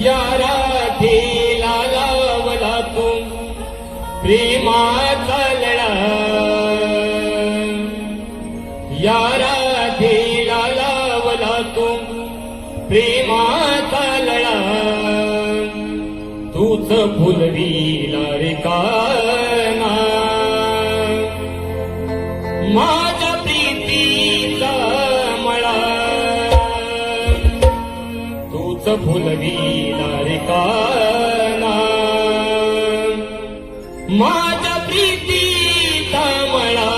या राधेला लावला तू प्रेमाचा लळा, या राधेला लावला तू प्रेमाचा लळा, तूच फुलविला रे काना माझ्या प्रीतीचा मळा, तूच फुलविला रे काना माझ्या प्रीतीचा मळा.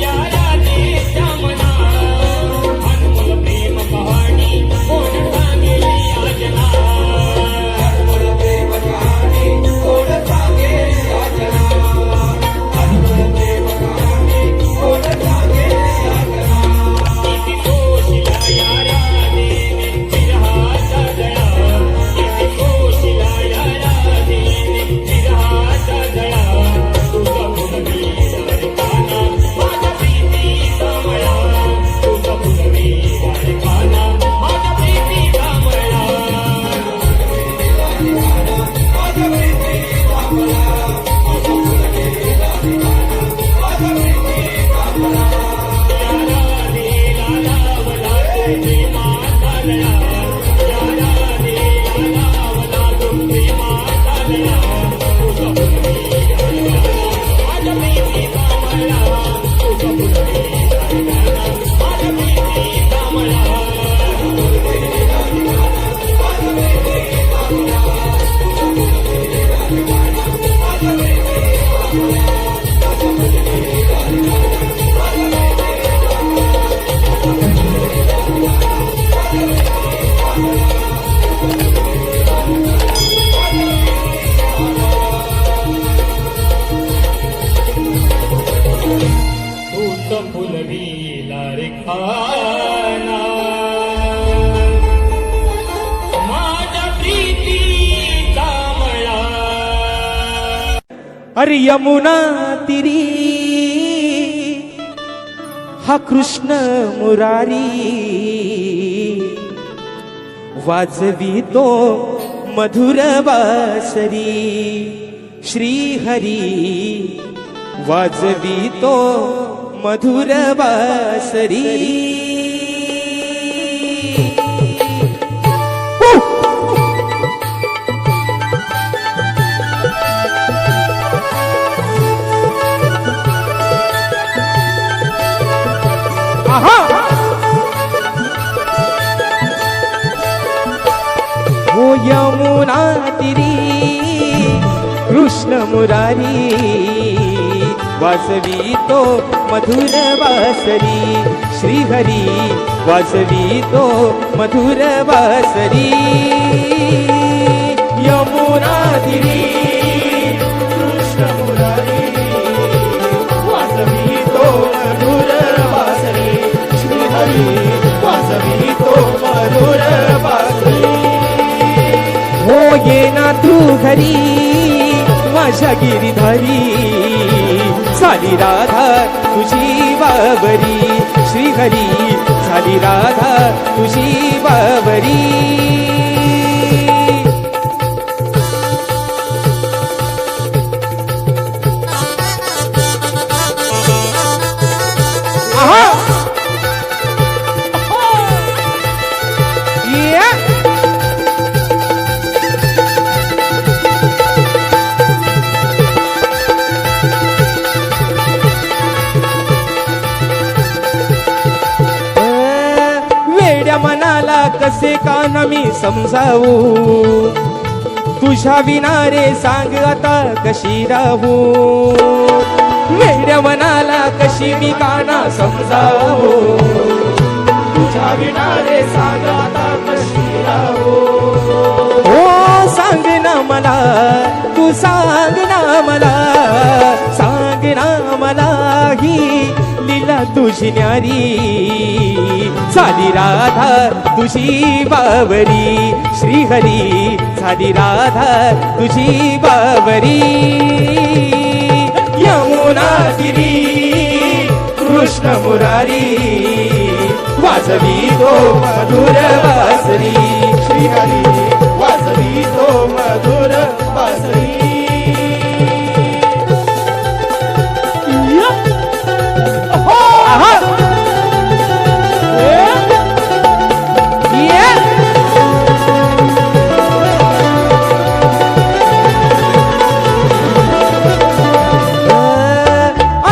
या राधेच्या मना लिखाणा माझ्या प्रीतीचा मळा. अरे यमुना तिरी हा कृष्ण मुरारी वाजवितो मधुर बासरी. श्री हरी वाजवितो मधुर बासरी. हो यमुना तिरी कृष्ण मुरारी वाजवितो मधुर बासरी. श्रीहरी वाजवितो मधुर बासरी. यमुना तिरी कृष्ण मुरारी वाजवितो मधुर बासरी. श्रीहरी वाजवितो मधुर बासरी. हो ये ना तू घरी माझ्या गिरीधारी झाली राधा तुझी बाबरी. श्रीहरी झाली राधा तुझी बाबरी. आहा yeah. मनाला कसे कान मी समजावू तुझ्या विना रे सांग आता कशी राहू. वेड्या मनाला कशी मी काना समजावू तुझ्या विना रे सांग आता कशी राहू. हो सांग ना मला तू सांग ना मला सांग ना मला ही लीला तुझी न्यारी झाली राधा तुझी बाबरी. श्रीहरी झाली राधा तुझी बाबरी. यमुना तिरी कृष्ण मुरारी वाजवितो मधुर बासरी. श्रीहरी वाजवितो मधुर बासरी.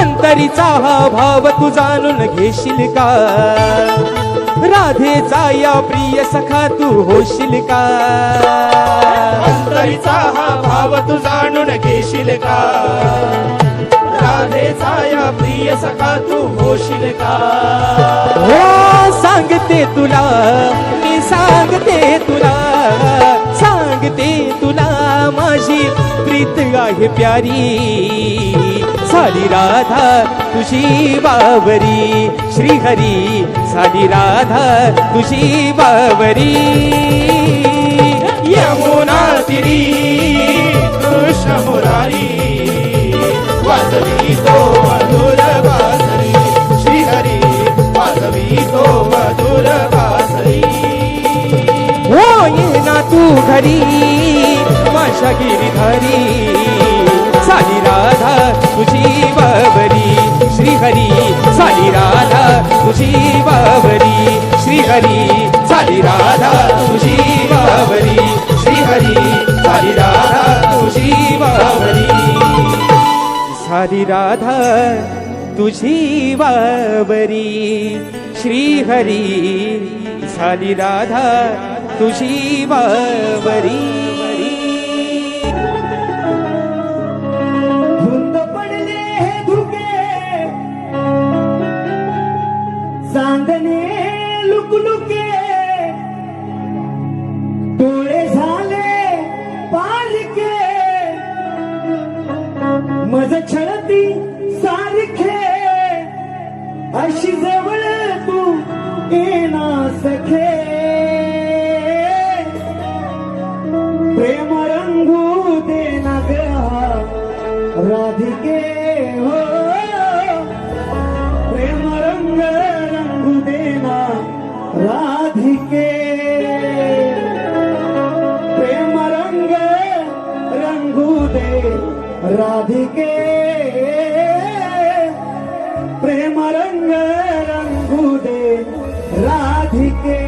अंतरीचा हा भाव तू जाणून घेशील का. राधेचा या प्रिय सखा तू होशील का. अंतरीचा हा भाव तू जाणून घेशील का. राधेचा या प्रिय सखा तू होशील का. हो सांगते तुला मी सांगते तुला सांगते तुला माझी प्रीत आहे प्यारी झाली राधा तुझी बाबरी. श्रीहरी झाली राधा तुझी बाबरी. यमुना तिरी कृष्ण मुरारी वाजवितो मधुर बासरी. श्रीहरी वाजवितो मधुर बासरी. हो ये ना तू घरी माझ्या गिरीधारी झाली राधा तुझी बाबरी. श्रीहरी झाली राधा तुझी बाबरी. श्रीहरी झाली राधा तुझी बाबरी. श्रीहरी झाली राधा तुझी बाबरी. झाली राधा तुझी बाबरी. श्रीहरी झाली राधा तुझी बाबरी. चांदणे लुकलुके डोळे झाले पारखे मज छळती सारखे अशी जवळ तू राधिके प्रेम रंग रंगू दे राधिके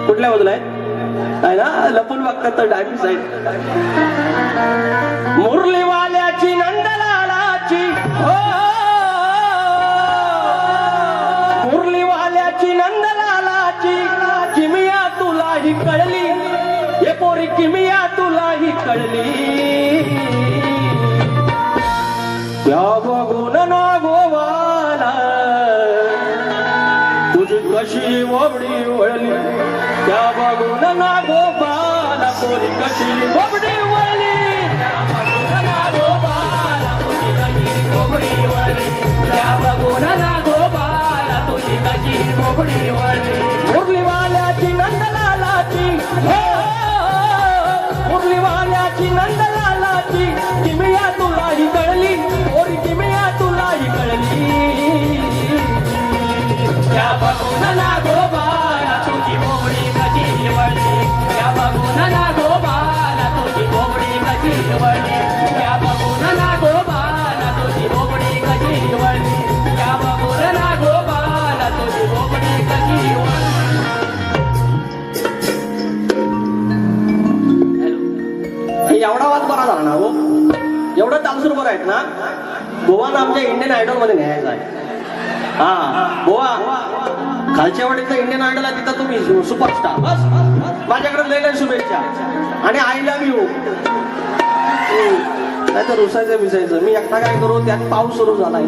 कुठल्या बाजूला आहे ना लपून बघतात तर डायबीस आहे मुरलीवाल्याची नंदलालाची हो मुरलीवाल्याची नंदलालाची किमिया तुलाही कळली हे पोरी किमिया तुलाही कळली या बघून ना गोवाला तुझी कशी वबडी वळली त्या बघून ना गोपाला पोरी कशी वबडी वळली त्या बघून ना गोपाला तुझी कशी वबडी वळली त्या बघून ना गोपाला तुझी कशी वबडी वळली मुरलीवाल्याची नंदलालाची हो मुरलीवाल्याची नंदलालाची किमिया तुलाही कळली पोरी किमिया तुलाही कळली त्या बघून ना गोपाला तुझी बोबडी कशी वळली त्या बघून ना गोपाला तुझी बोबडी कशी वळली त्या बघून ना गोपाला तुझी बोबडी कशी वळली त्या बघून ना गोपाला तुझी बोबडी कशी वळली एवढा वाद बरा झाला ना हो एवढं तालसूर बरं आहेत ना गोवानं आमच्या इंडियन आयडॉल मध्ये न्यायचा आहे हा गोवा खालच्या वाडीतलं इंडियन आयडल आहे तिथं तुम्ही सुपरस्टार बस माझ्याकडे लय लय शुभेच्छा आणि आय लव्ह यू नाही तर रुसायचं विसायचं मी एकटा काय करू त्यात पाऊस सुरू झालाय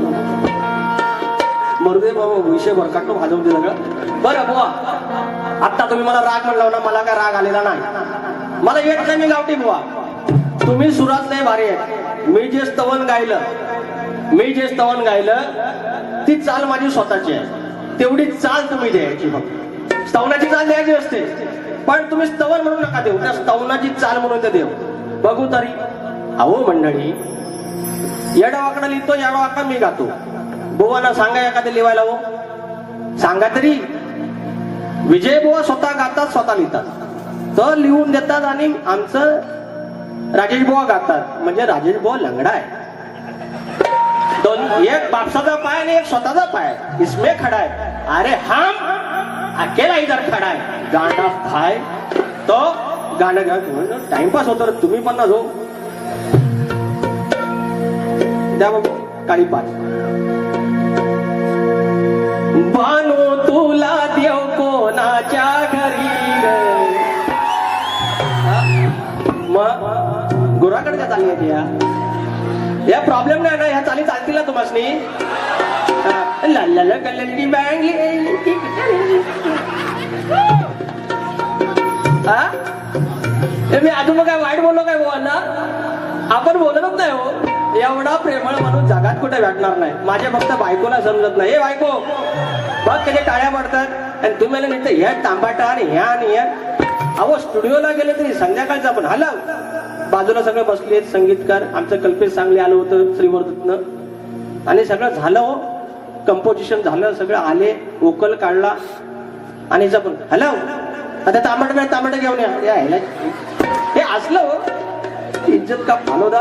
मरुदे बाबा विषय भरकाटतो भाजवते सगळं बरं बुवा आता तुम्ही मला राग म्हणला ना, मला काय राग आलेला नाही. मला येत नाही, मी गावठी बुवा. तुम्ही सुरात नाही भारी आहे. मी जे स्तवन गायलं ती चाल माझी स्वतःची आहे. तेवढी चाल तुम्ही द्यायची. फक्त स्तवनाची चाल द्यायची असते, पण तुम्ही स्तवन म्हणून नका देऊ, त्या स्तवनाची चाल म्हणून ते देऊ. बघू तरी. अहो मंडळी, येडा वाकडा लिहितो, येडा वाकडा मी गातो. बुवांना सांगा एखादं लिवायला. हो सांगा तरी. विजय बुवा स्वतः गातात, स्वतः लिहितात, तर लिहून देतात. आणि आमचं राजेश बुवा गातात, म्हणजे राजेश बुवा लंगडा आहे. दोन, एक बापसाचा पाय आणि एक स्वतःचा पाय, इसमें खडा है. अरे हम अकेला इधर खडा है. गाणं खाय तो गाणं गा. टाइमपास होतो. तुम्ही पण ना जो द्या बघ काळी पाच. बानो तुला देव कोणाच्या घरी मग गुराकडे त्या चालली आहे. या प्रॉब्लेम नाही ना, ह्या चाली चालतील ना तुम्हासनी. लाल कलरची बँगली. मी अजून काय वाईट बोललो काय बोलना? आपण बोलतच नाही हो. एवढा प्रेमळ माणूस जगात कुठे भेटणार नाही. माझ्या फक्त बायकोला समजत नाही. हे बायको बघ कधी टाळ्या पडतात आणि तुम्ही नाही तर ह्या तांबाटा आणि ह्या आणि ह्या. अहो स्टुडिओला गेले तरी संध्याकाळचं आपण हलव. बाजूला सगळे बसले संगीतकार. आमचं कल्पेश चांगले आलं होतं श्रीवर्धतनं, आणि सगळं झालं हो. कंपोजिशन झालं, सगळं आले, वोकल काढला आणि पण हॅलो आता तांबट घेऊन या. हे असलं हो. इज्जत का फालोदा.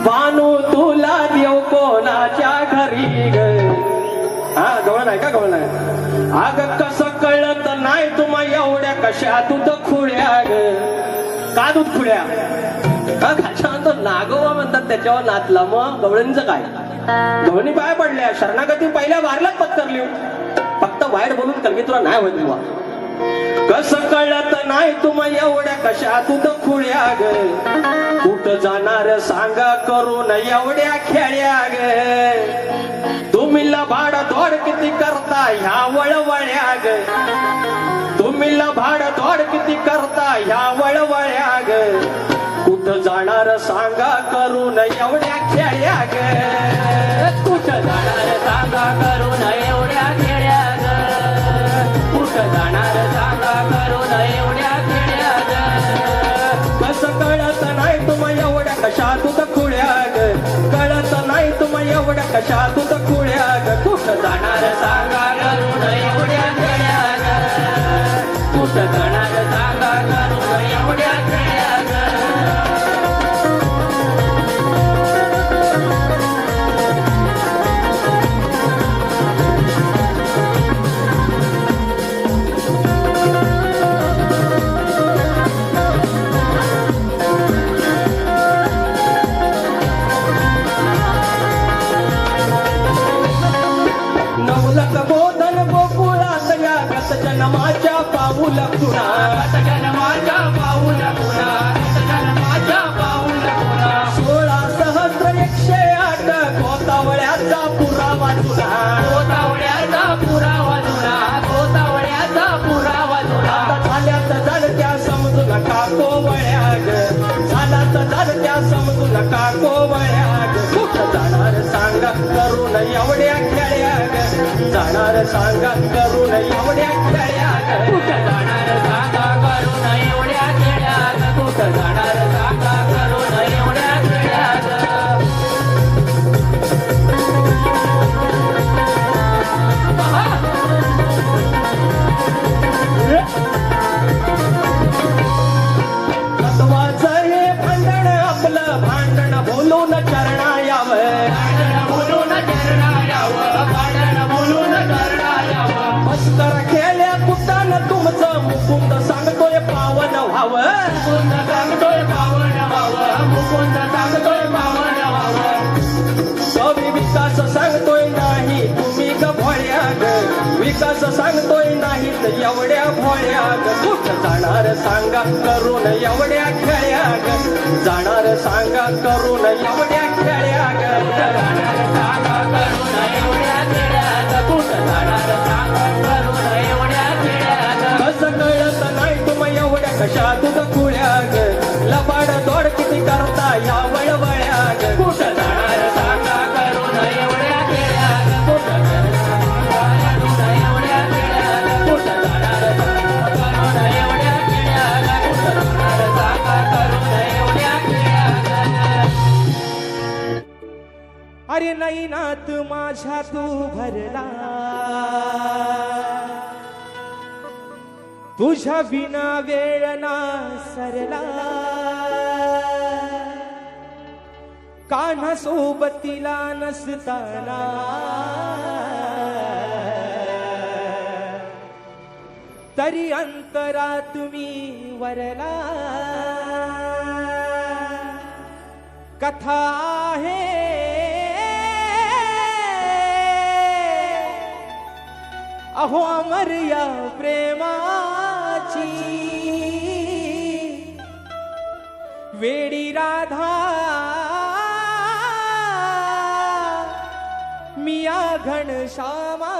बानू तुला देव कोणाच्या घरी ग. हा गवळ नाही का, गवळ नाही. अग कसं कळत नाही तुम्हा एवढ्या कशा दूध खुळ्या ग. का दूध खुळ्या? खाच्यानंतर नागोबा म्हणतात, त्याच्यावर नाचला. मग गवळणीचं काय? गवळणी पाय पडल्या, शरणागती पहिल्या वारलाच पत्करली. फक्त वाईट बोलून कलगी तुला नाही होत बुवा. कसं कळत नाही तुम्हा एवढ्या कशा दूध खुळ्या ग. कुठं जाणार सांगा करून एवढ्या खेळ्या ग. तुम्ही लबाड धोड किती करता ह्या वळवळ्या ग. तुम्ही लबाड धोड किती करता ह्या वळवळ्या ग. कुठं जाणार सांगा करून एवढ्या खेळ्या ग. कुठं जाणार सांगा करून एवढ्या खेळ्या ग. कुठं जाणार सांगा करून एवढ्या खेळ्या ग. कसं कळत नाही तुम्हा एवढ्या कशा दूध खुळ्या ग. कळत नाही तुम्हा एवढ्या कशा दूध खुळ्या ग. कुठं जाणार सांगा करून एवढ्या खेळ्या ग. कुठं जाणार सांगा करून एवढ्या खेळ्या ग. नवलक बोधन गोकुळात या गत जन्माच्या पाऊल खुणा. जन्माच्या पाऊल खुणा. जन्माच्या पाऊल खुणा. 16,108 गोतावळ्याचा पुरावा जुना. गोतावळ्याचा पुरावा जुना. गोतावळ्याचा पुरावा जुना. झाल्यात झालत्या समजू नका कोवळ्या ग. झाल्यात झालत्या समजू नका कोवळ्या ग. कुठं जाणार सांगा करून एवढ्या खेळ्या ग. जाणार सांगा करून एवढ्या खेळ्या ग. कुठं जाणार सांगा करून एवढ्या खेळ्या ग. कुठं जाणार सांगा करून एवढ्या खेळ्या ग. तत्वाचं हे भांडण आपलं भांडण बोलून चरणा यावं. बोलून चरणा यावं. भांडण बोलून चरणा यावं. मस्कर खेळ्या कुटान तुमचं मुकुंद सांगतोय पावन व्हावं. मुकुंद सांगतोय पावन व्हावं. मुकुंद सांगतोय पावन व्हावं. कवी विकास सांगतोय नाही तुम्ही ग भोळ्या ग. विकास सांगतोय नाही तर एवढ्या भोळ्या ग. कुठं जाणार सांगा करून एवढ्या खेळ्या ग. जाणार सांगा करून एवढ्या खेळ्या ग. जाणार सांगा करून एवढ्या खेळ्या ग. कुठं जाणार सांगा करून एवढ्या खेळ्या ग. कशा तुझ खुळ्या ग लबाड तोड किती करता या वळवळ्या ग कुठं जाणार सांगा करून एवढ्या केल्या ग कुठं जाणार एवढ्या केल्या ग कुठं जाणार करून एवढ्या केल्या ग कुठं जाणार सांगा करून एवढ्या केल्या ग अरे नाही नात माझ्या तू भरला तुझ्या विना वेळ ना सरला कान्हा सोबतीला नसताना तरी अंतरात मी वरला कथा आहे अहो अमर या प्रेमाची वेडी राधा मिया घनश्यामाची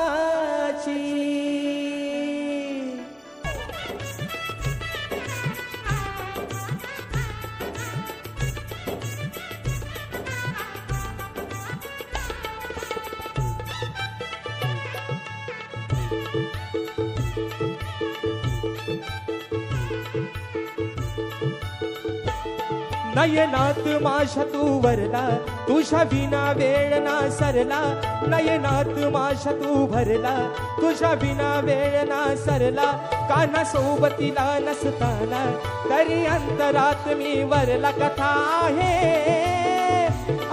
नयनात माझ्या तू वरला तुझ्या विना वेळ ना सरला नयनात माझ्या तू भरला तुझ्या विना वेळ ना सरला कान्हा सोबतीला नसताना तरी अंतरात मी वरला कथा आहे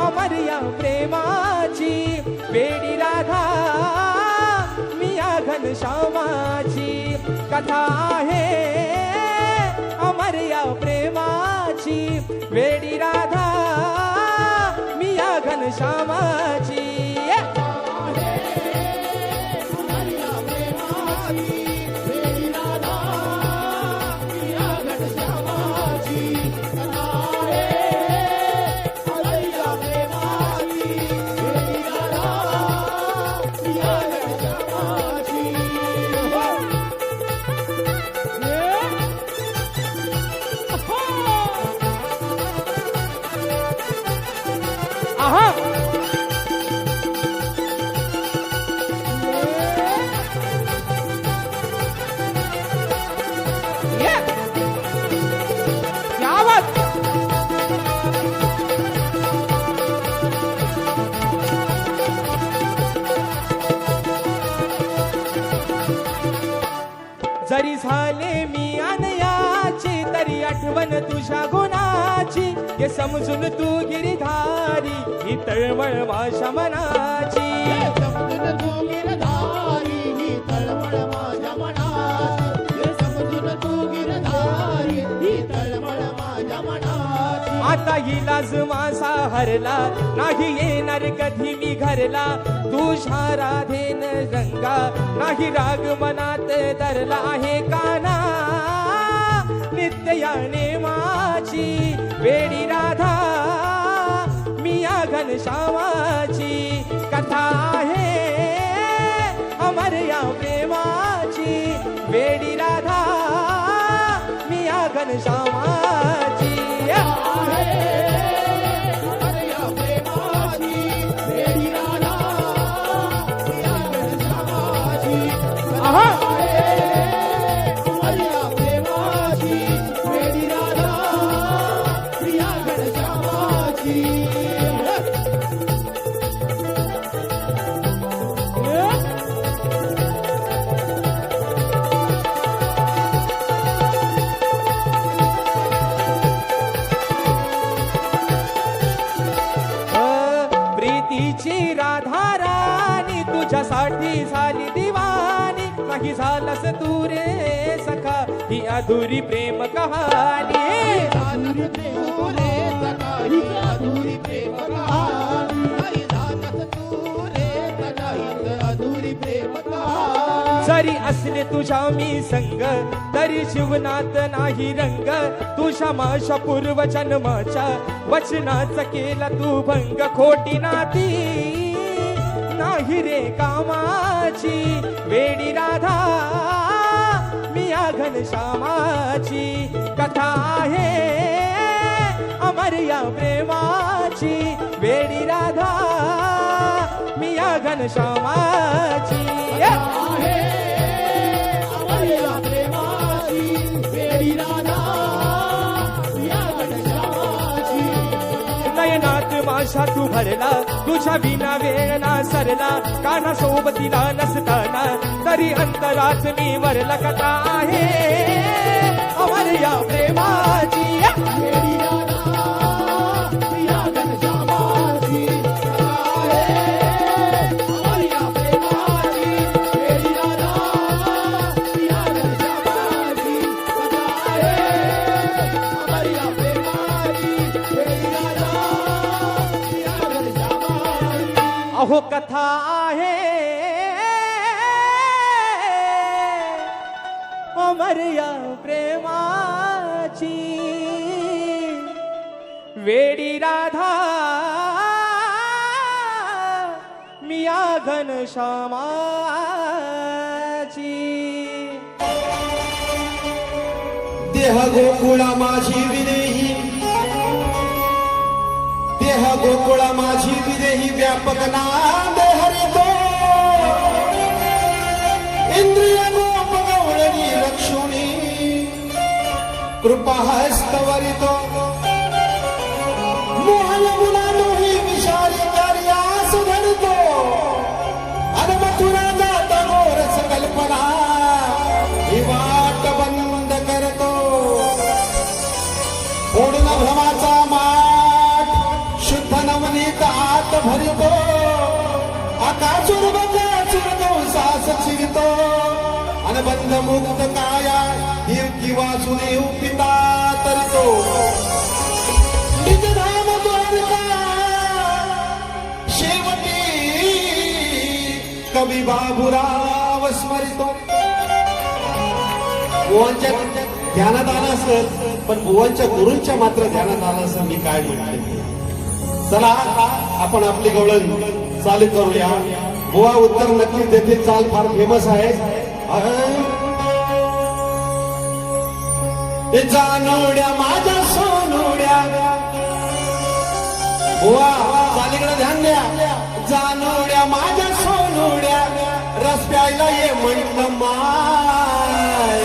अमर या प्रेमाची वेडी राधा मिया घनश्यामाची कथा आहे अमर या प्रेमाची वेडी राधा मिया घनश्यामाची जरी झाले मी अनयाची तरी आठवण तुझ्या गुणाची हे समजून तू गिरिधारी ही तळमळ माझ्या मनाची समजून तू गिरधारी ही तळमळ माझ्या मनाची समजून तू गिरधारी ही तळमळ माझ्या मनाची आता ही लाज माझा हरला नाही येणार कधी मी घरला तुझ्या राधेन रंगा नाही राग मनात धरला आहे काना नित्य या नेमाची वेडी राधा मिया घनश्यामाची कथा आहे अमर या प्रेमाची वेडी राधा मिया घनश्यामाची प्रीतीची राधा राणी तुझ्यासाठी झाली दिवाणी नाही झालंस तू रे सखा ही अधुरी प्रेम कहाणी अधुरी प्रेम रे सखा ही अधुरी प्रेम कहाणी नाही झालंस तू रे सखा ही अधुरी प्रेम कहाणी जरी असले तुझ्या मी संग तरी जीवनात नाही रंग तुझ्या माझ्या पूर्व जन्माच्या वचनाचा केला तू भंग खोटी नाती नाही रे कामाची वेडी राधा मी या घनश्यामाची कथा आहे अमर या प्रेमाची वेडी राधा मी या घनश्यामाची अमरिया प्रेमाची वेडी राधा या घनश्यामाची नयनात माझ्या तू भरला तुझ्या विना वेळ ना सरला काना सोबतीला नसताना तरी अंतरात मी वरला कथा आहे अमर या प्रेमाची वेडी राधा या घनश्यामाची अमरिया प्रेमाची वेडी राधा या घनश्यामाची अमरिया प्रेमाची वेडी राधा या घनश्यामाची अहो कथा आहे अमर या प्रेमाची वेडी राधा मी या घनश्यामाची देह गोकुळा माझी विदेही देह गोकुळा माझी विदेही व्यापक नाम हरितो इंद्रिय गोप गवळणी लक्ष्मी कृपा हस्तवरितो मोहन गुणा मोही विशाली कार्यास धरतो अन मथुरा जात गोरस कल्पना ही वाट बंद करतो पूर्ण भ्रमाचा माठ शुद्ध नवनीत आत भरितो आकाशुर बकासुर नवसास चिरितो अन बंध मुक्त काया हिरकी वासुदेव पिता तरितो निज धाम द्वारका शेवटी कवी बाबूराव स्मरितो बुवांच्या ध्यानात आलं असत पण बुवांच्या गुरूंच्या मात्र ध्यानात आलं असं मी काय म्हणते चला आपण आपली गवळण चालू करूया बुवा उत्तर नक्की देते चाल फार फेमस आहे हे जानोड्या माझ्या सोनोड्या बुवा चालीकडे ध्यान द्या जानोड्या माझ्या सोनोड्या रस प्यायला ये म्हणलं माय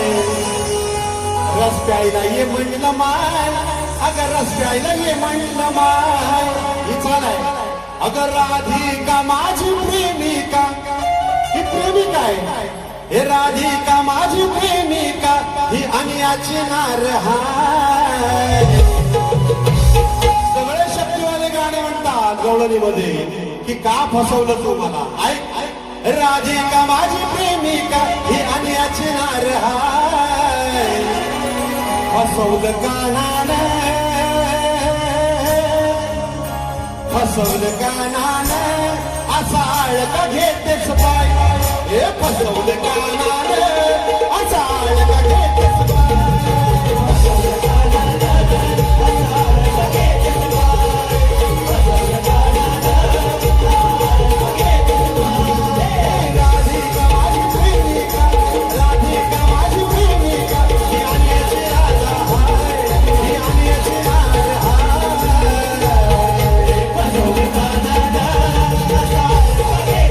रस प्यायला ये म्हणलं माय अगर रस प्यायला ये म्हणलं माय ही चाल आहे अगर राधिका माझी प्रेमिका ही प्रेमिका आहे हे राधिका माझी प्रेमिका ही अन्याची नार हाय सगळे शक्तीवाले गाणे म्हणतात गवळणीमध्ये की का फसवलं तू मला ऐक राधिका माझी प्रेमिका ही अन्याची नार हाय फसवलं कानानं फसवलं कानानं असा आळका घेतेच पाय हे फसवलं कानानं असा आळका घेतेच पाय राधिका माझी प्रेमिका राधिका माझी प्रेमिका ही अन्याची राजा हाय ही अन्याची नार हाय फसवलं कानानं असा आळका घेतेच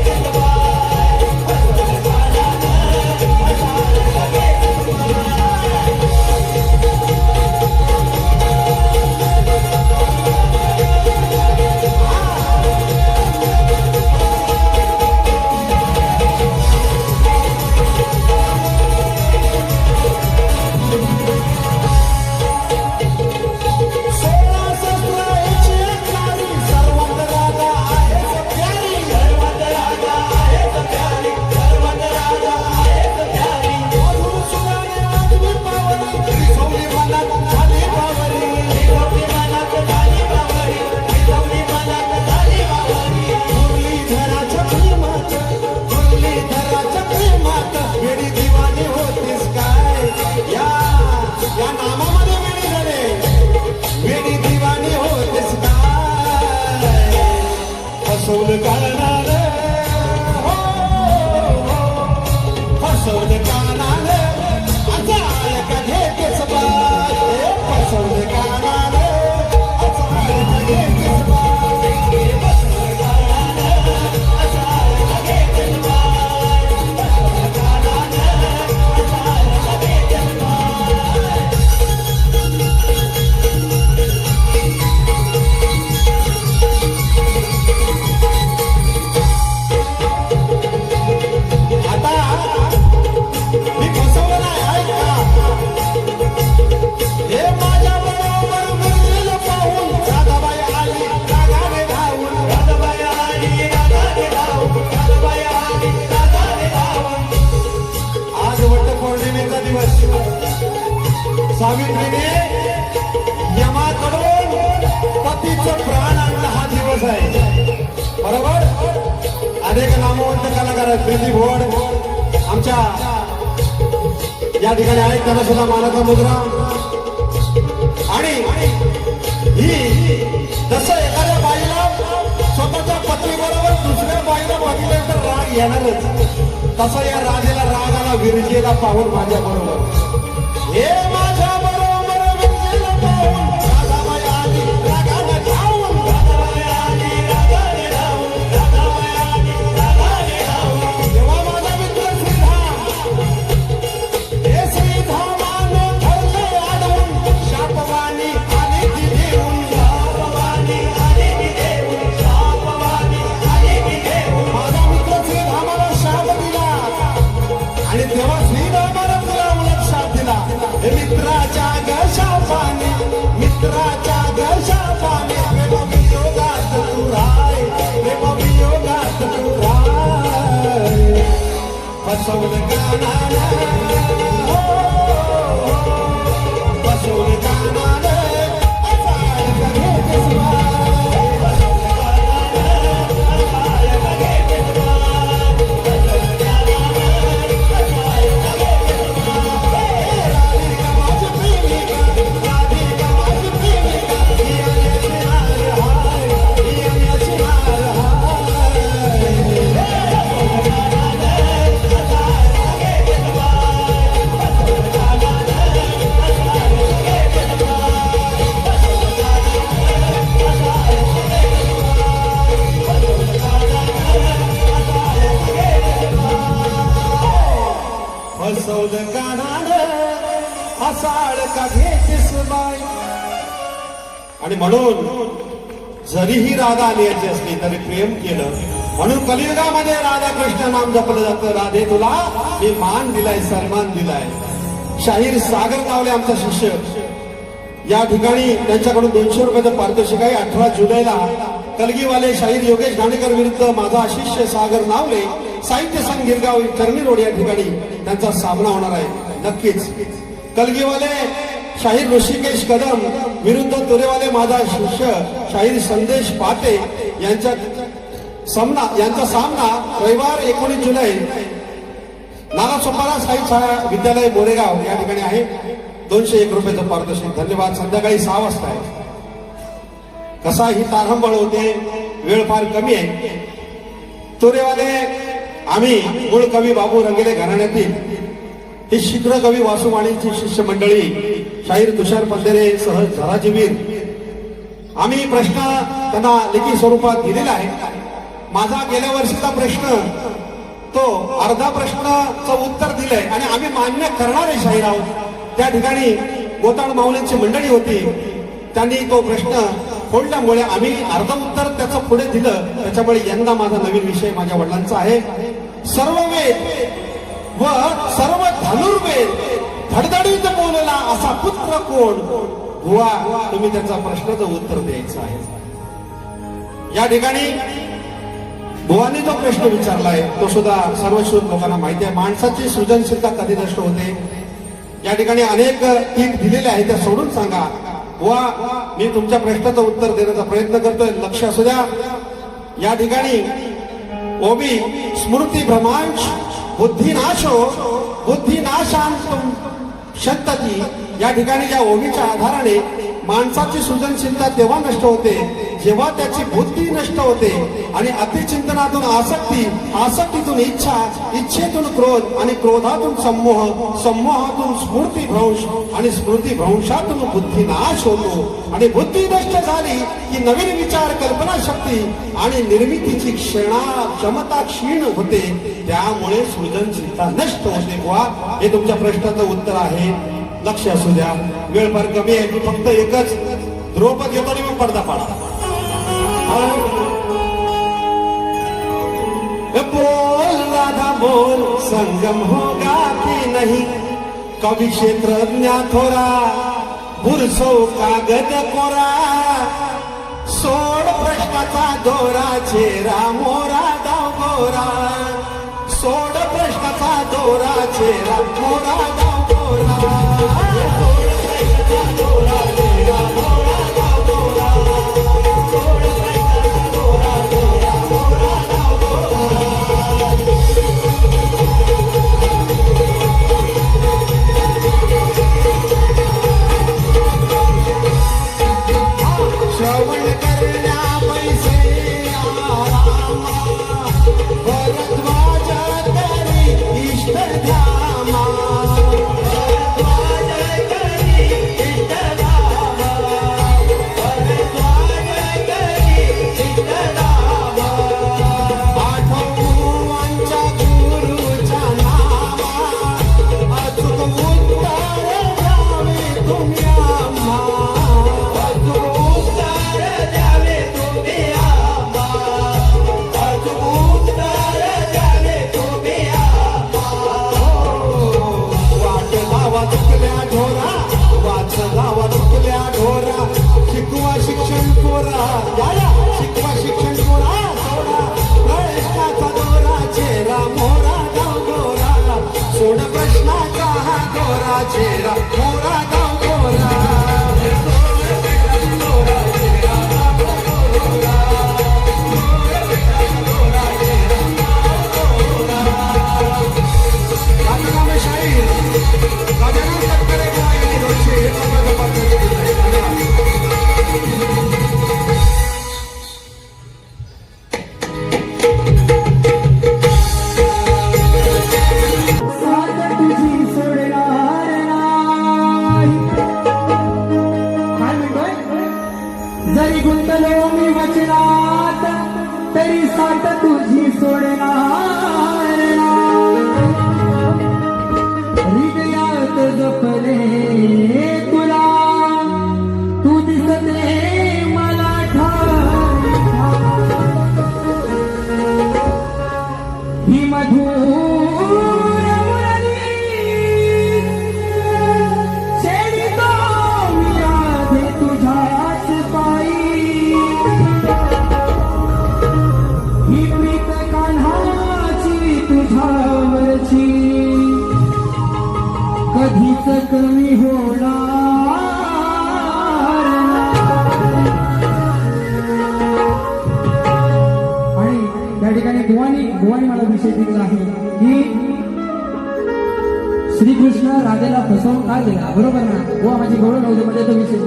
फसवलं कानानं फसवलं कानानं प्रीती भोड आमच्या या ठिकाणी आहेत, त्यांना सुद्धा मानाचा मुद्रा. आणि ही जसं एखाद्या बाईला स्वतःच्या पत्नीबरोबर दुसऱ्या बाईला बघितलं तर राग येणारच, तसं या राजाला राग आला विरजेला पाहून माझ्या बरोबर. हे माझ्या बरोबर विरजेला पाहून राधाबाई आली रागाने धावून, राधाबाई आली रागाने धावून, राधाबाई आली रागाने धावून. तेव्हा माझा मित्र श्रीधाम, हे श्रीधामानं धरले आडवून, शापवाणी आली ती देऊन, शापवाणी आली ती देऊन, शापवाणी आली ती देऊन. माझा मित्र श्रीधामाला शाप दिला आणि तेव्हा श्रीरामाला तुला उलट शाप दिला. हे मित्राच्या गशापाने, मित्राच्या गशापाने, प्रेमवियोगात तू राय, प्रेमवियोगात तू राय. फसवलं कानानं, फसवलं कानानं, फसवलं कानानं, असाळ का घेतेस बाई. आणि म्हणून जरीही राधा आणायची असली तरी प्रेम केलं, म्हणून कलियुगामध्ये राधा कृष्ण नाम जपलं जातं. राधे तुला मी मान दिलाय, सन्मान दिलाय. शाहीर सागर नावले आमचा शिष्य, या ठिकाणी त्यांच्याकडून 200 रुपयाचं पारितोषिक आहे. 18 जुलैला कलगीवाले शाहीर योगेश घाणेकर विरुद्ध माझा शिष्य सागर नावले साहित्य संघ गिरगाव चरणी रोड या ठिकाणी त्यांचा सामना होणार आहे. नक्कीच कलगीवाले शाहीर ऋषिकेश कदम विरुद्ध तुरेवाले माझा शिष्य शाहीर संदेश पाटे यांचा सामना रविवार 19 जुलै नालासोपारा साई शाळा विद्यालय मोरेगाव या ठिकाणी आहे. 201 रुपयाचं पारितोषिक. धन्यवाद. संध्याकाळी 6 वाजता आहे. कसा ही तारंबळ होते, वेळ फार कमी आहे. तुरेवाले आम्ही मूळ कवी बाबू रंगेले घराण्यातील हे शीघ्र कवी वासुवाणीची शिष्य मंडळी शाहीर तुषार पंधरे सह झराजीवीर. आम्ही प्रश्न त्यांना लेखी स्वरूपात दिलेला आहे. माझा गेल्या वर्षीचा प्रश्न तो अर्धा प्रश्नाचं उत्तर दिलंय आणि आम्ही मान्य करणारे शाहीर आहोत. त्या ठिकाणी गोताळ माऊलींची मंडळी होती, त्यांनी तो प्रश्न फोडल्यामुळे आम्ही अर्ध उत्तर त्याचं पुढे दिलं. त्याच्यामुळे यंदा माझा नवीन विषय माझ्या वडिलांचा आहे. सर्व वेद व सर्व धनुर्वेद धडधडीत बोलला असा पुत्र कोण? बुवा, तुम्ही त्याचा प्रश्नाचं उत्तर द्यायचं आहे. या ठिकाणी बुवांनी जो प्रश्न विचारलाय तो सुद्धा सर्वश्रुत लोकांना माहिती आहे. माणसाची सृजनशीलता कधी नष्ट होते? या ठिकाणी अनेक टीप दिलेले आहे, त्या सोडून सांगा. बुवा, मी तुमच्या प्रश्नाचं उत्तर देण्याचा प्रयत्न करतोय, लक्ष असू द्या. या ठिकाणी ओबी स्मृती भ्रमांश बुद्धिनाशो बुद्धिनाशांतुम शंतती. या ठिकाणी या ओबीच्या आधाराने माणसाची सृजनशीलता तेव्हा नष्ट होते जेव्हा त्याची बुद्धी नष्ट होते आणि अतिचिंतनातून आसक्ती, आसक्तीतून इच्छा, इच्छेतून क्रोध आणि क्रोधातून संमोह, संमोहातून स्मृतीभ्रंश आणि स्मृतीभ्रंशातून बुद्धिनाश होतो. आणि बुद्धी नष्ट झाली की नवीन विचार, कल्पनाशक्ती आणि निर्मितीची क्षमता क्षीण होते. त्यामुळे सृजनशीलता नष्ट होते. बुवा, हे तुमच्या प्रश्नाचं उत्तर आहे. लक्ष असू द्या, वेळ फार कमी आहे. मी फक्त एकच द्रौपद घेतो आणि मग पडदा पाडा. बोल राधा बोल, संगम होगा की नहीं? कवि क्षेत्रज्ञ थोरा, बुरसो कागद कोरा, सोड प्रश्नाचा दोरा, चेहरा मोरा दाव गोरा. सोड प्रश्नाचा दोरा, चेहरा मोरा दाव गोरा. बुवानी मला विषय दिलेला आहे की श्रीकृष्ण राधेला फसवून काय दिला, बरोबर ना? बुवा माझी गौरव नव्हते मध्ये तो विषय.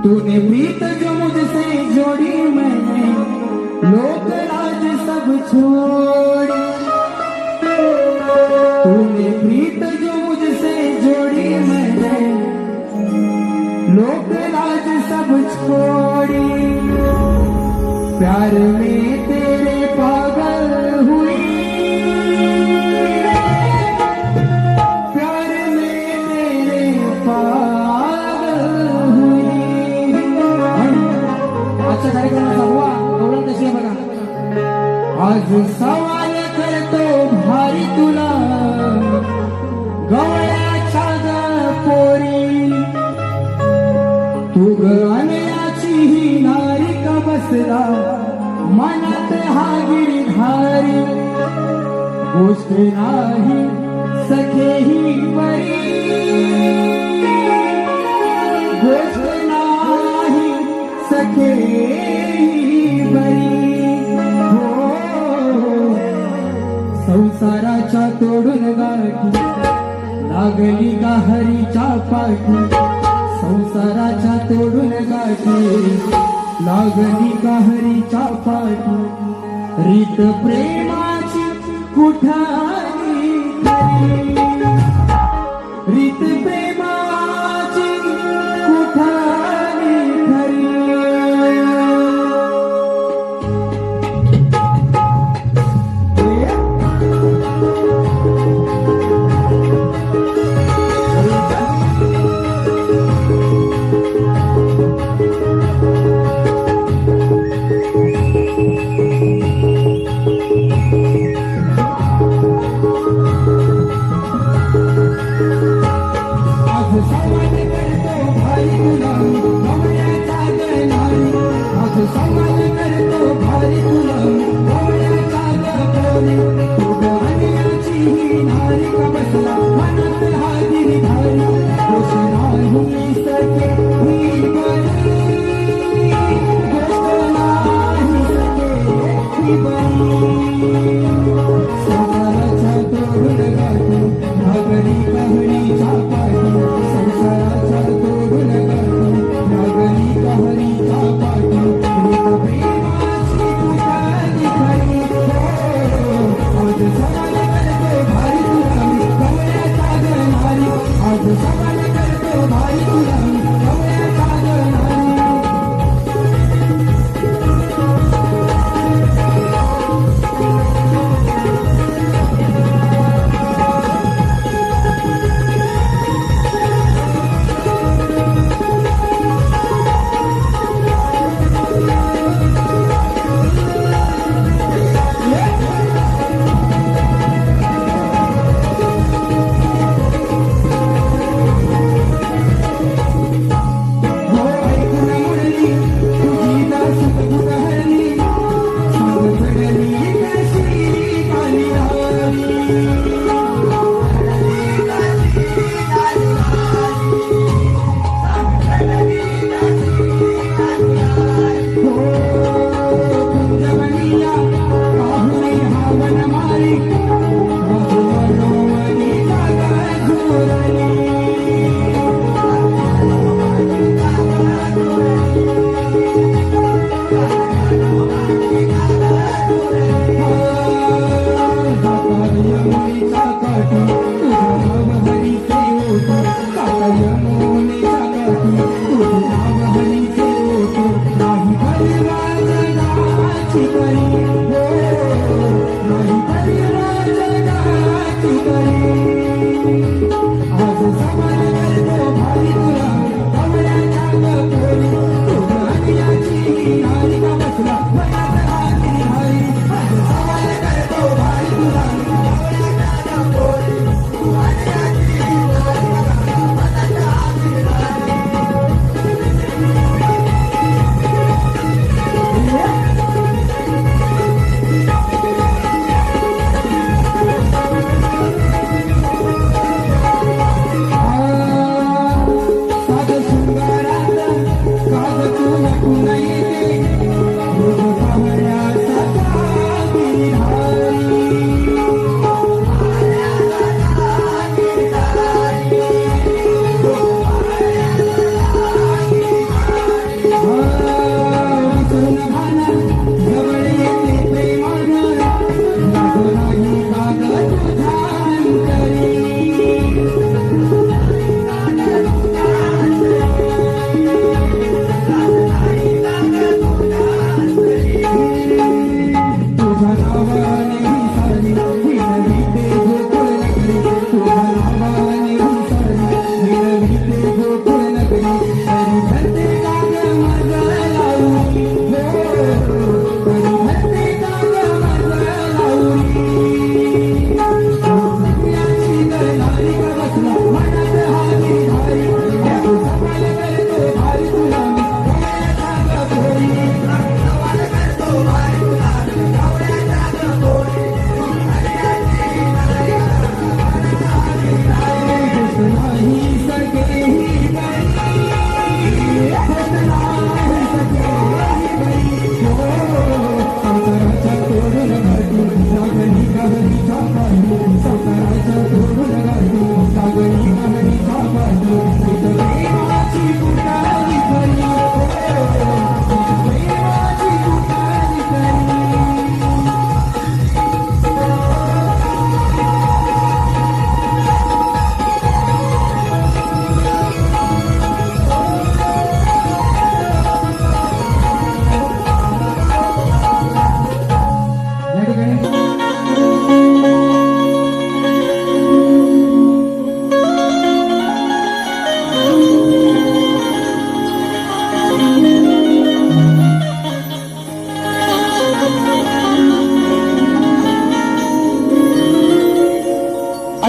तूने प्रीत जो मुझसे जोड़ी मैंने लोक लाज सब छोड़ी. तूने प्रीत जो मुझसे जोड़ी मैंने लोक लाज सब छोड़ी. प्यार में तेरे पागल हुई, प्यार में तेरे पागल हुई. आजच्या कार्यक्रमाचा बुवा गौरव कशी आहे बघा. आज सवाल करतो भारी तुला गवळ्याच्या ग पोरी. तू ग अनयाची ही नारी का बसला मनात हा गिरधारी. गोष्ट नाही सखे ही बरी, गोष्ट नाही सखे ही बरी. हो संसाराच्या तोडून गाठी लागली का हरीच्या पाठी. संसाराच्या तोडून गाठी लागली का हरीच्या पाठी. रीत प्रेमाची कुठाली खरी, रीत प्रेमाची कुठाली खरी.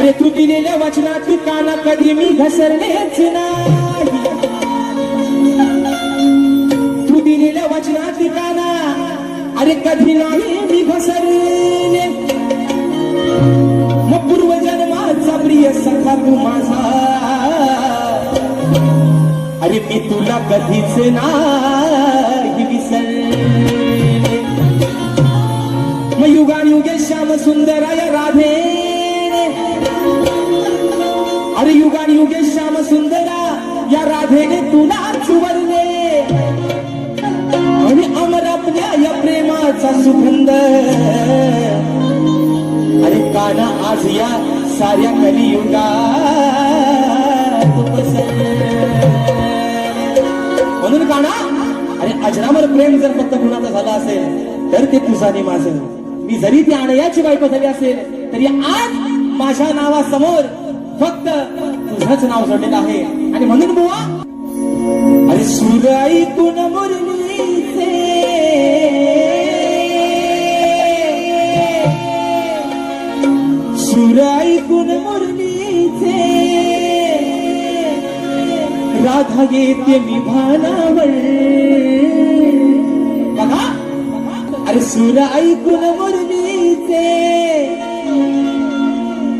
अरे तू दिलेल्या वचनात काना कधी मी घसरलेच नाही. तू दिलेल्या वचनात काना अरे कधी नाही मी घसरले. मग पूर्वजन्माचा प्रिय सखा तू माझा, अरे मी तुला कधीच नाही विसरले. मग युगानुगे श्याम सुंदराय राधे, अरे युगानुगे श्याम सुंदरा या राधेने तुला चुवरले. आणि अमर आपल्या या प्रेमाचा सुगंध अरे काना आज या साऱ्या कलियुगात पसरले. म्हणून काना अरे अजरामर प्रेम जर फक्त कुणाचं झालं असेल तर ते तुझं आणि माझं. मी जरी ती आणयाची बायको झाली असेल तरी आज माझ्या नावासमोर फक्त तुझंच नाव जोडलेलं आहे. आणि म्हणून बुवा अरे सूर ऐकून मुरलीचे, सूर ऐकून मुरलीचे राधा येते मी भानावर. बघा अरे सूर ऐकून मुरलीचे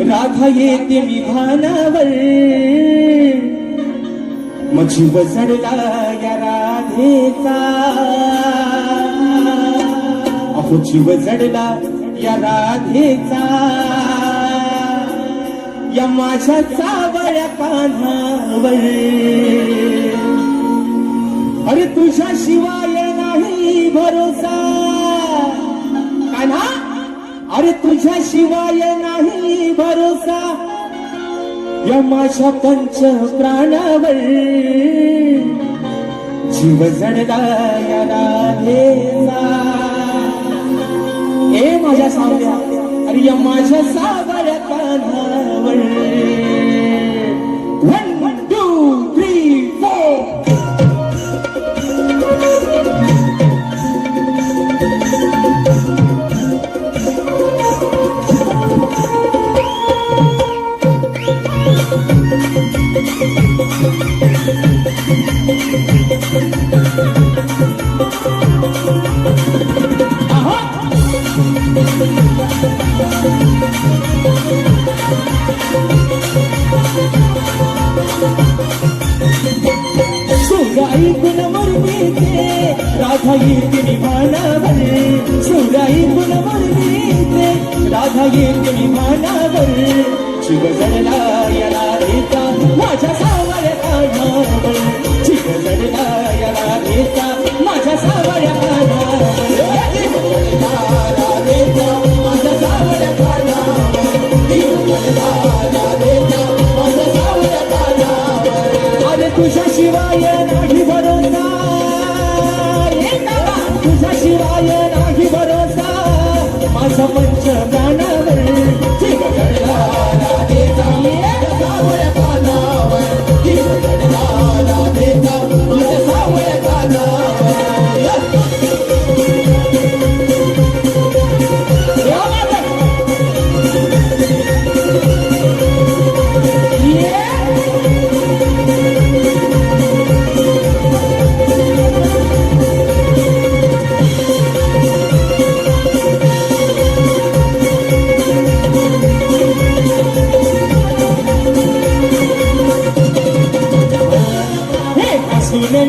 राधा येते मी भानावर. मग जीव जडला या राधेचा, अहो जीव जडला या राधेचा, या माझ्या चावळ्या कान्हावर. अरे तुझ्या शिवाय नाही भरोसा कान्हा, अरे तुझ्या शिवाय नाही भरोसा या माझ्या पंच प्राणावर. जीव जडला या राधेचा, ए माझ्या सावल्या, अरे या माझ्या सावळ्या कान्हावर. 1 2 3 4 ऐकून मुरलीचे राधा येते मी भानावर. सूर ऐकून मुरलीचे राधा येते मी भानावर. जीव जडला या राधेचा माझ्या सावळ्या कान्हावर. जीव जडला या राधेचा माझ्या सावळ्या कान्हावर. जीव जडला राधेचा माझ्या सावळ्या कान्हावर. जीव जडला राधेचा माझ्या सावळ्या कान्हावर. अरे तुझ्या शिवाय नाही भरोसा, तुझ्या शिवाय नाही भरोसा माझा पंच प्राणावर. जीव जडला राधेचा माझ्या सावळ्या कान्हावर. जीव जडला राधेचा माझ्या सावळ्या कान्हावर.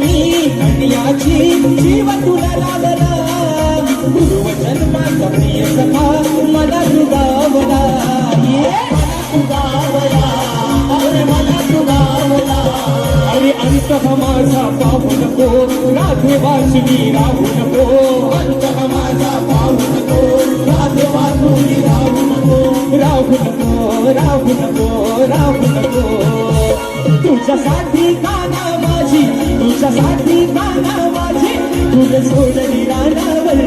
मी कन्याची जीव तुला लागला. पूर्वजन्माचा प्रिय सखा मला तुगावला. अरे मला तुगावला. अरे अंत माझा पाहू नको राधे वासुनी राहू नको. अंत माझा पाहू नको राधे वासुनी राहू नको. राहू नको राहू नको राहू नको. तुझ्यासाठी काना माझी, तुझ्यासाठी काना माझी तुझ सोडली रानावर.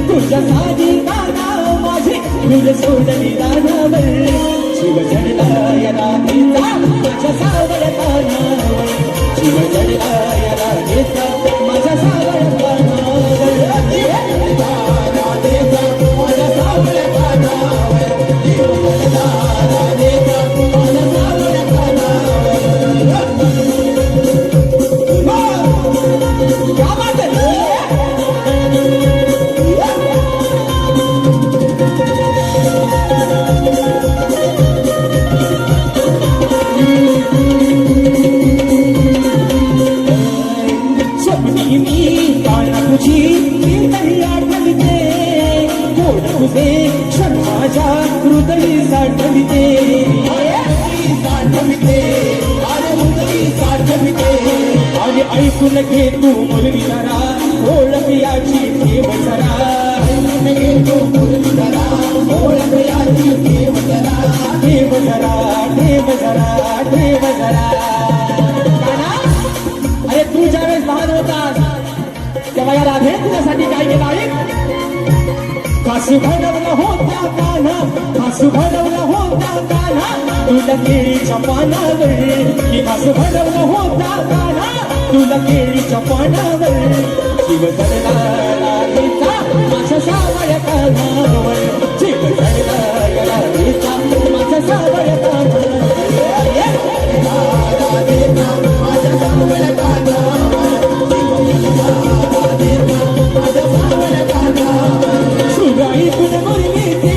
तुझ्यासाठी काना माझी तुझ सोडली रानावर. जीव जडला या राधेचा माझ्या सावळ्या कान्हावर. जीव जडला या राधेचा माझ्या सावळ्या कान्हावर. जीव जडला राधेचा माझ्या सावळ्या कान्हावर. जीव जडला राधेचा ऐकून घे तू मुरली जरा ओळख याची ठेव जरा ऐकून घे तू मुरली जरा ओळख याची ठेव जरा ठेव जरा ठेव जरा ठेव जरा काना, अरे तू ज्यावेळेस लहान होतास तेव्हा या राधे तुझ्यासाठी काय केलं आहे? कासू घडवला होता कान्हा, कासू घडवला होता कान्हा तुला केळीच्या पानावर, की कासू घडवला होता कान्हा तुला केळीच्या पानावर. जीव जडला राधेचा माझ्या सावळ्या कान्हावर, जीव जडला राधेचा माझ्या सावळ्या कान्हावर. माझ्या सावळ्या कान्हावर, माझ्या सावळ्या कान्हावर. सुराई तुला मरली ते,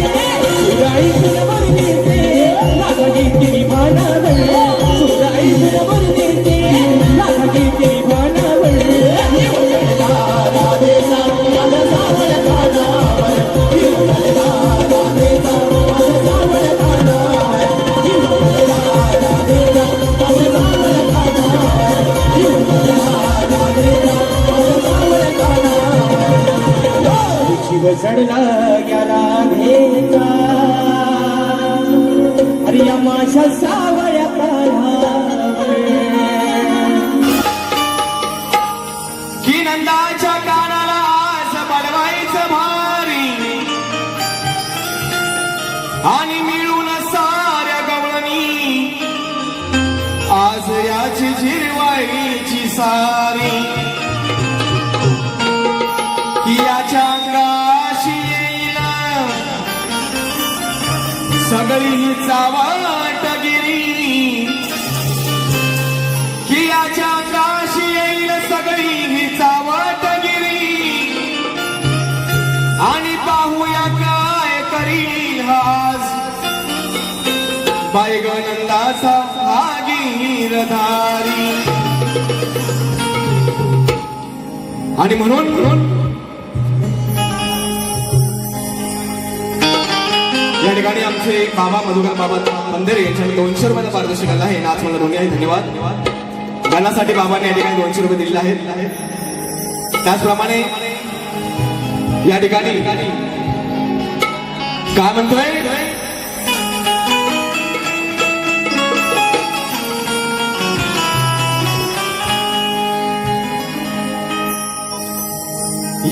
सुराई तुला मरली ते, लागली तिरी भानावर. सुराई तुला मरली ते, लागली तिरी भानावर. राधेचा माझ्या सावळ्या कानावर, राधेचा माझ्या सावळ्या कानावर, राधेचा माझ्या सावळ्या कानावर, राधेचा माझ्या सावळ्या कानावर. जीव जडला या राधेचा, अरे या माझ्या सावळ्या कानावर. की नंदाच्या कानाला आज बडवायचं भारी, आणि मिळून साऱ्या गवळणी आज याची झिरवायची सारी. की याच्या अंगाशी येईल सगळी ही चावटगिरी, की याच्या अंगाशी येईल सगळी ही चावटगिरी. आणि पाहूया काय करील आज बायगनंदाचा हा गिरधारी. आणि म्हणून या ठिकाणी आमचे बाबा मधुकर बाबा मंदिरे यांच्याकडे 200 रुपयाचा पारितोषिक आला आहे. नाच मला दोन्ही आहे, धन्यवाद. गाण्यासाठी बाबांनी या ठिकाणी 200 रुपये दिलेले आहेत. त्याचप्रमाणे या ठिकाणी काय म्हणतोय,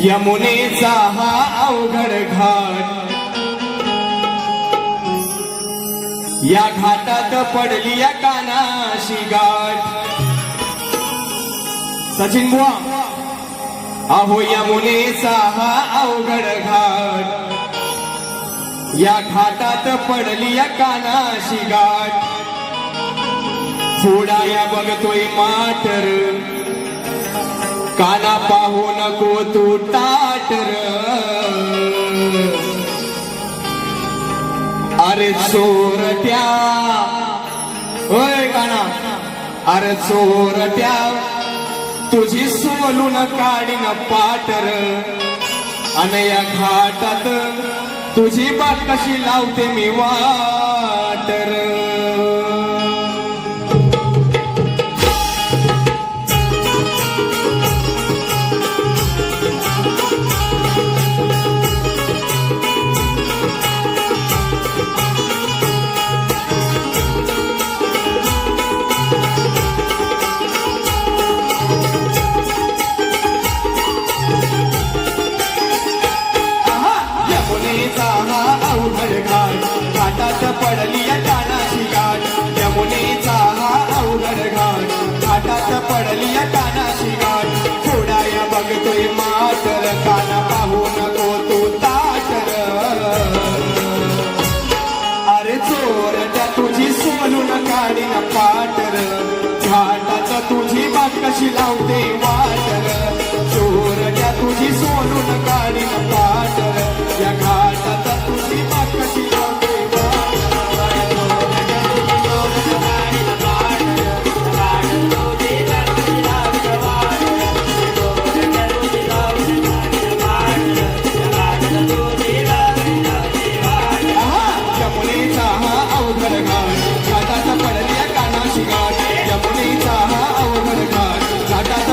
यमुनेचा हा अवघड घाट, या घाटात पडली या कानाशी गाठ. सचिन बुवा, अहो यमुनेचा हा अवघड घाट, या घाटात पडली या कानाशी गाठ. थोडा या बघतोय माटर, काना पाहू नको तू ताटर. अरे चोरट्या, होय काना, अरे चोरट्या तुझी सोलून काढीन पाटर. आणि या घाटात तुझी बात कशी लावते मी वाटर. घाटात पडली या कानाशी गाठ, यमुनेचा हा अवघड घाट, घाटात पडली या कानाशी गाठ. थोडा या बघतोय माटर, काना पाहू नको तू ताटर. अरे चोरट्या तुझी सोलून काढीन पाटर, घाटात तुझी बात कशी लावते वाटर. चोरट्या तुझी सोलून काढीन पाटर, या घाटात तुझी बात कशी लावते. यमुनेचा हा अवघड घाट, घाटात पडली कानाशी गाठ. यमुनेचा हा अवघड घाट, घाटात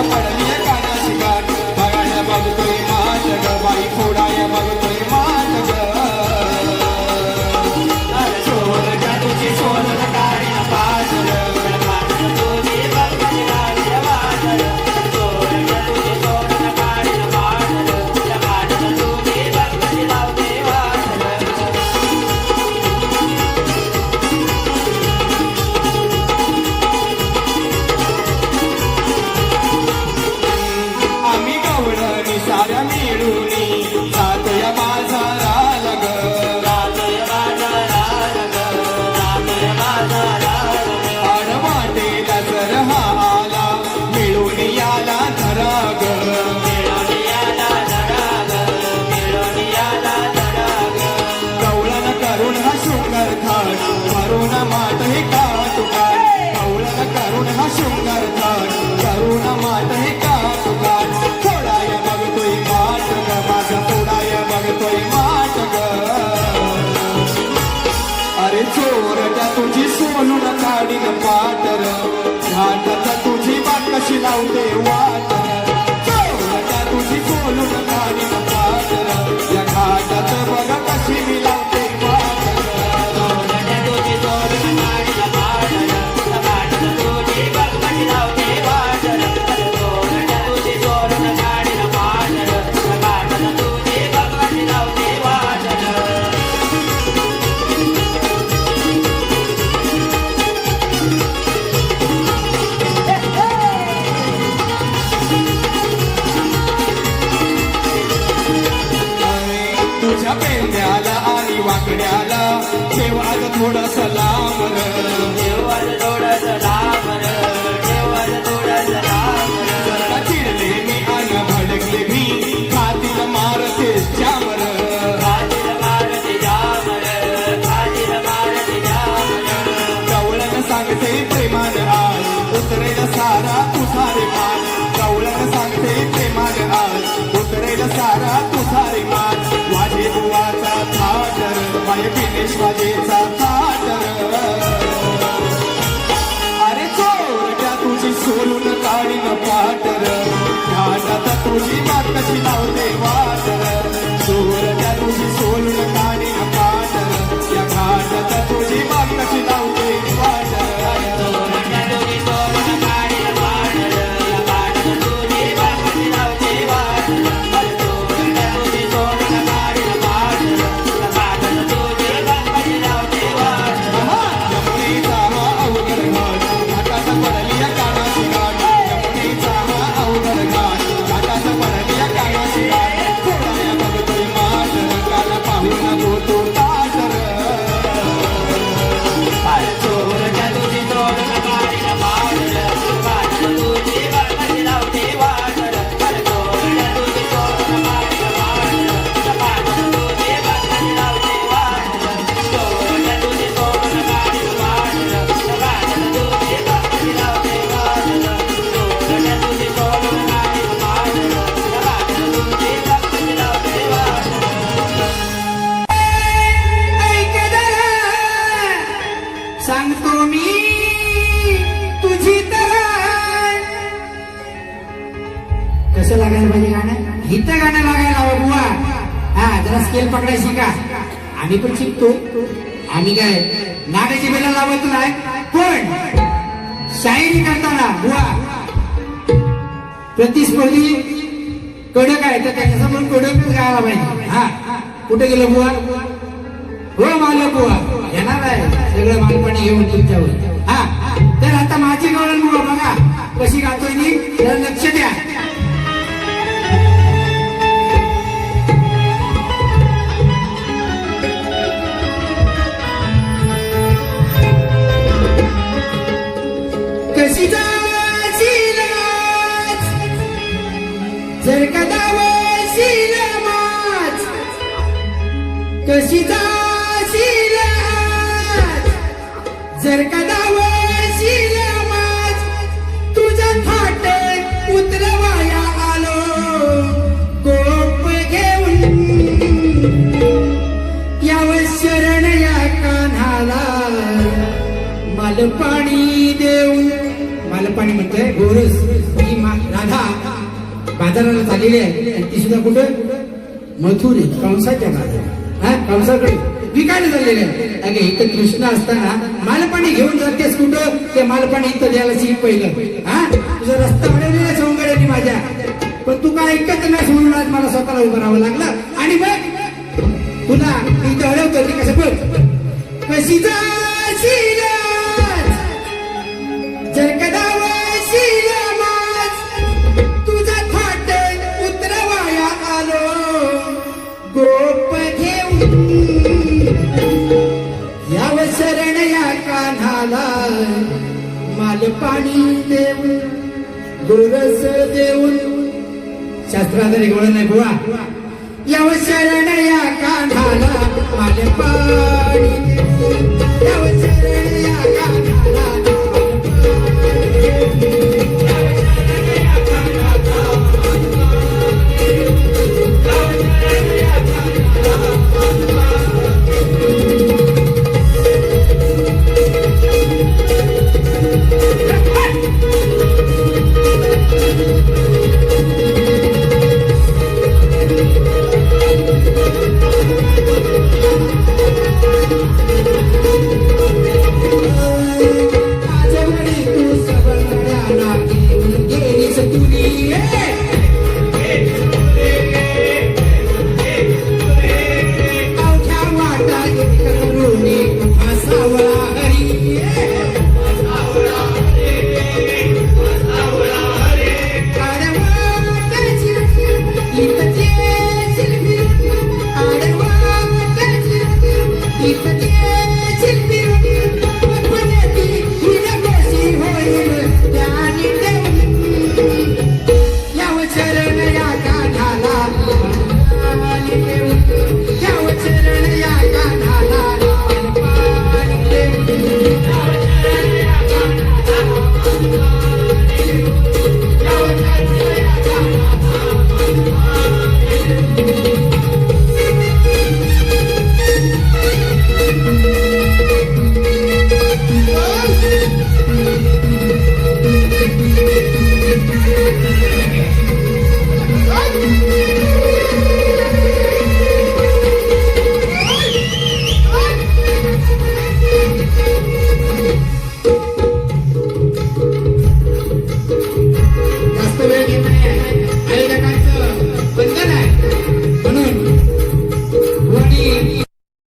पेंड्याला आणि वाकड्याला ठेव आज थोडस लांब र. जरा चिडले मी आणि भडकले मी खातील मारते जामर. गवळण सांगते प्रेमान आज उतरेल सारा तुझा रे मान. गवळण सांगते प्रेमान आज उतरेल सारा तुझा रे मान. वाजे बुवाचा थाटर माय बिनेश वाजेचा थाटर. अरे चोरट्या तुझी सोलून काढीन पाटर. घाटात तुझी मात कशी लावते वाटर. चोरट्या तुझी सोलून काढीन पाटर. या घाटात तुझी मात कशी लावते वाटर. यमुनेचा हा अवघड घाट घाटात पडली कानाची गाठ. यमुनेचा हा अवघड घाट घाटात पडली कानाची गाठ. थोड्या बघतोय माटर काल पाहून होतो ताटर. सांगतो मी तुझी तर कसं लागायला पाहिजे गाणं. हिथं गाणं लागायला हवं बुवा. हा जरा स्केल पकडायची का. आम्ही पण शिकतो. आम्ही काय नागाची बेला लावत नाही पण शायरी करताना बुवा प्रतिस्पर्धी कडक आहे तर त्याच्यासमोर कडकच गायला पाहिजे. हा कुठे गेलो बुवा. हो मालक बुवा येणार आहे सगळं मालपणी घेऊन तुमच्यावर. हा तर आता माझी गवळण बुवा बघा कशी गातोय मी जरा लक्ष द्या. कशी जाशील जर का दावशील माच. कशी जाशील जर का दावशील माच. तुझा थाट उतरवाया आलो कोप घेऊन. यावं शरण या कान्हाला मालपाणी देऊन. मालपाणी म्हणतोय गोरस ही राधा बाजाराला चाललेली आहे आणि ती सुद्धा कुठं मथुरे कंसाच्या बाजारात. हा कंसाकडे विकायला चाललेले आहे. अगे इथं कृष्ण असताना मालपाणी घेऊन जातेस कुठं. ते मालपाणी इथं द्यायला शिक पहिलं. हा तुझा रस्ता अडवलेला सौंदर्याने माझ्या पण तू काय ऐकत नाही म्हणून आज मला स्वतःला उभं राहावं लागलं. आणि मग तुला इथं अडवतो ते कसं बघ. कशी जाशील जर कदा वशील माच. तुझा थाट उतरवाया आलो गोप घेऊन. याव शरण या कान्हाला मालपाणी देऊन. गोरस देऊन. शास्त्राधारे गोळ नाही बुवा. याव शरण या कान्हाला मालपाणी देऊन. याव शरण या कान्हाला इथं